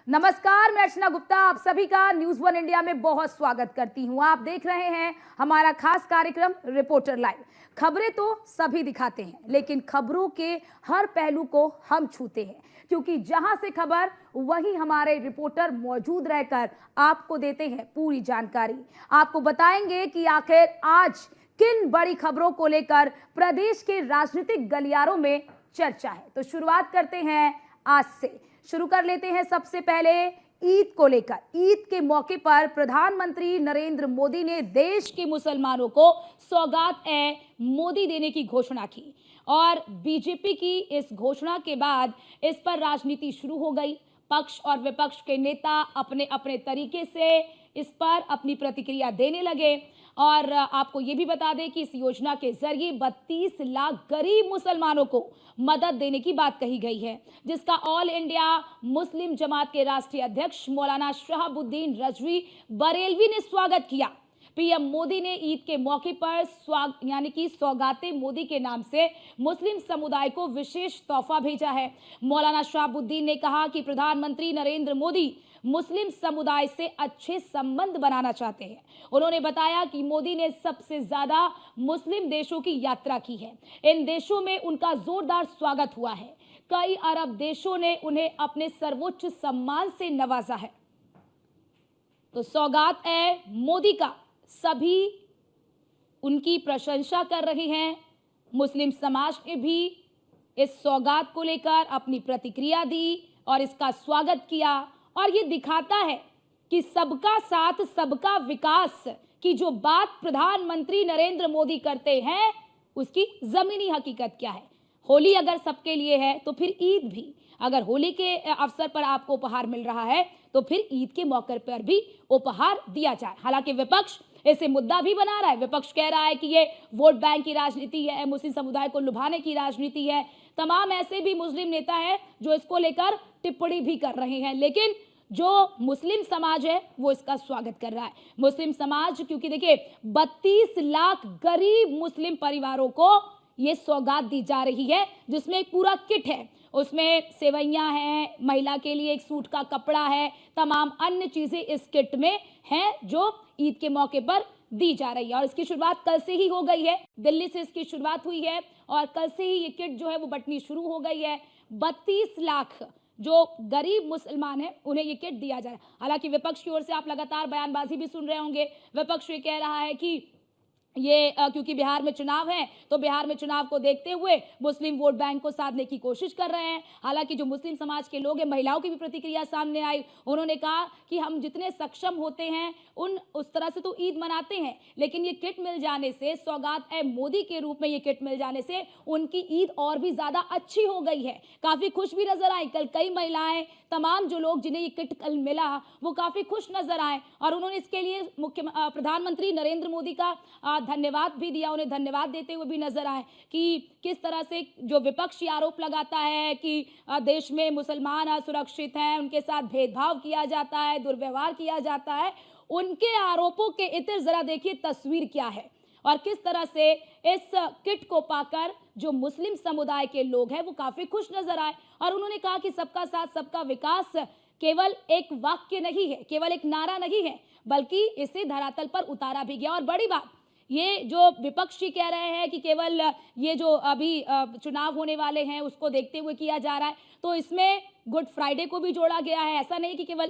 नमस्कार, मैं अर्चना गुप्ता आप सभी का न्यूज़ वन इंडिया में बहुत स्वागत करती हूं। आप देख रहे हैं हमारा खास कार्यक्रम रिपोर्टर लाइव। खबरें तो सभी दिखाते हैं, लेकिन खबरों के हर पहलू को हम छूते हैं, क्योंकि जहां से खबर वहीं हमारे रिपोर्टर मौजूद रहकर आपको देते हैं पूरी जानकारी। आपको बताएंगे कि आखिर आज किन बड़ी खबरों को लेकर प्रदेश के राजनीतिक गलियारों में चर्चा है। तो शुरुआत करते हैं आज से। शुरू कर लेते हैं सबसे पहले ईद को लेकर। ईद के मौके पर प्रधानमंत्री नरेंद्र मोदी ने देश के मुसलमानों को सौगात-ए-मोदी देने की घोषणा की और बीजेपी की इस घोषणा के बाद इस पर राजनीति शुरू हो गई। पक्ष और विपक्ष के नेता अपने अपने तरीके से इस पर अपनी प्रतिक्रिया देने लगे और आपको ये भी बता दें कि इस योजना के जरिए 32 लाख गरीब मुसलमानों को मदद देने की बात कही गई है, जिसका ऑल इंडिया मुस्लिम जमात के राष्ट्रीय अध्यक्ष मौलाना शहाबुद्दीन रजवी बरेलवी ने स्वागत किया। पीएम मोदी ने ईद के मौके पर सौगाते मोदी के नाम से मुस्लिम समुदाय को विशेष तोहफा भेजा है। मौलाना शहाबुद्दीन ने कहा कि प्रधानमंत्री नरेंद्र मोदी मुस्लिम समुदाय से अच्छे संबंध बनाना चाहते हैं। उन्होंने बताया कि मोदी ने सबसे ज्यादा मुस्लिम देशों की यात्रा की है। इन देशों में उनका जोरदार स्वागत हुआ है। कई अरब देशों ने उन्हें अपने सर्वोच्च सम्मान से नवाजा है। तो सौगात-ए-मोदी का सभी उनकी प्रशंसा कर रहे हैं। मुस्लिम समाज ने भी इस सौगात को लेकर अपनी प्रतिक्रिया दी और इसका स्वागत किया और ये दिखाता है कि सबका साथ सबका विकास की जो बात प्रधानमंत्री नरेंद्र मोदी करते हैं उसकी जमीनी हकीकत क्या है। होली अगर सबके लिए है तो फिर ईद भी। अगर होली के अवसर पर आपको उपहार मिल रहा है तो फिर ईद के मौके पर भी उपहार दिया जाए। हालांकि विपक्ष इसे मुद्दा भी बना रहा है। विपक्ष कह रहा है कि ये वोट बैंक की राजनीति है, मुस्लिम समुदाय को लुभाने की राजनीति है। तमाम ऐसे भी मुस्लिम नेता हैं जो इसको लेकर टिप्पणी भी कर रहे हैं, लेकिन जो मुस्लिम समाज है वो इसका स्वागत कर रहा है। मुस्लिम समाज, क्योंकि देखिए 32 लाख गरीब मुस्लिम परिवारों को ये सौगात दी जा रही है, जिसमें एक पूरा किट है। उसमें सेवइयां हैं, महिला के लिए एक सूट का कपड़ा है, तमाम अन्य चीजें इस किट में हैं जो ईद के मौके पर दी जा रही है। और इसकी शुरुआत कल से ही हो गई है। दिल्ली से इसकी शुरुआत हुई है और कल से ही ये किट जो है वो बंटनी शुरू हो गई है। 32 लाख जो गरीब मुसलमान हैं उन्हें ये किट दिया जा रहा है। हालांकि विपक्ष की ओर से आप लगातार बयानबाजी भी सुन रहे होंगे। विपक्ष ये कह रहा है कि ये क्योंकि बिहार में चुनाव है तो बिहार में चुनाव को देखते हुए मुस्लिम वोट बैंक को साधने की कोशिश कर रहे हैं। हालांकि जो मुस्लिम समाज के लोग हैं, महिलाओं की भी प्रतिक्रिया सामने आई। उन्होंने कहा कि हम जितने सक्षम होते हैं उस तरह से तो ईद मनाते हैं, लेकिन ये किट मिल जाने से, सौगात-ए-मोदी के रूप में ये किट मिल जाने से उनकी ईद और भी ज्यादा अच्छी हो गई है। काफी खुश भी नजर आई। कल कई महिलाएं, तमाम जो लोग जिन्हें ये किट कल मिला वो काफी खुश नजर आए और उन्होंने इसके लिए प्रधानमंत्री नरेंद्र मोदी का धन्यवाद भी दिया। उन्हें धन्यवाद देते हुए भी नजर आए कि किस तरह से जो विपक्षी आरोप लगाता है कि देश में मुसलमान असुरक्षित हैं, उनके साथ भेदभाव किया जाता है, दुर्व्यवहार किया जाता है, उनके आरोपों के इतर जरा देखिए तस्वीर क्या है और किस तरह से इस किट को पाकर जो मुस्लिम समुदाय के लोग हैं वो काफी खुश नजर आए। और उन्होंने कहा कि सबका साथ सबका विकास केवल एक वाक्य नहीं है, केवल एक नारा नहीं है, बल्कि इसे धरातल पर उतारा भी गया। और बड़ी बात, ये जो विपक्षी कह रहे हैं कि केवल ये जो अभी चुनाव होने वाले हैं उसको देखते हुए किया जा रहा है, तो इसमें गुड फ्राइडे को भी जोड़ा गया है। ऐसा नहीं कि केवल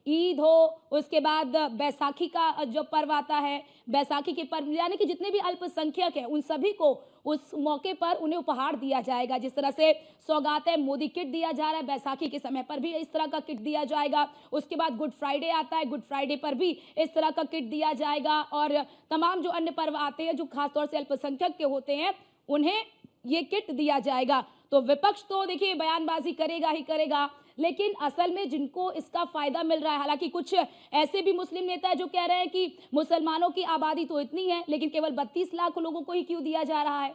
ईद हो, उसके बाद बैसाखी का जो पर्व आता है, बैसाखी के पर्व यानी कि जितने भी अल्पसंख्यक हैं उन सभी को उस मौके पर उन्हें उपहार दिया जाएगा। जिस तरह से सौगात-ए-मोदी किट दिया जा रहा है, बैसाखी के समय पर भी इस तरह का किट दिया जाएगा। उसके बाद गुड फ्राइडे आता है, गुड फ्राइडे पर भी इस तरह का किट दिया जाएगा और तमाम जो अन्य पर्व आते हैं जो खासतौर से अल्पसंख्यक के होते हैं उन्हें ये किट दिया जाएगा। तो विपक्ष तो देखिए बयानबाजी करेगा ही करेगा, लेकिन असल में जिनको इसका फायदा मिल रहा है, हालांकि कुछ ऐसे भी मुस्लिम नेता है जो कह रहे हैं कि मुसलमानों की आबादी तो इतनी है लेकिन केवल 32 लाख लोगों को ही क्यों दिया जा रहा है।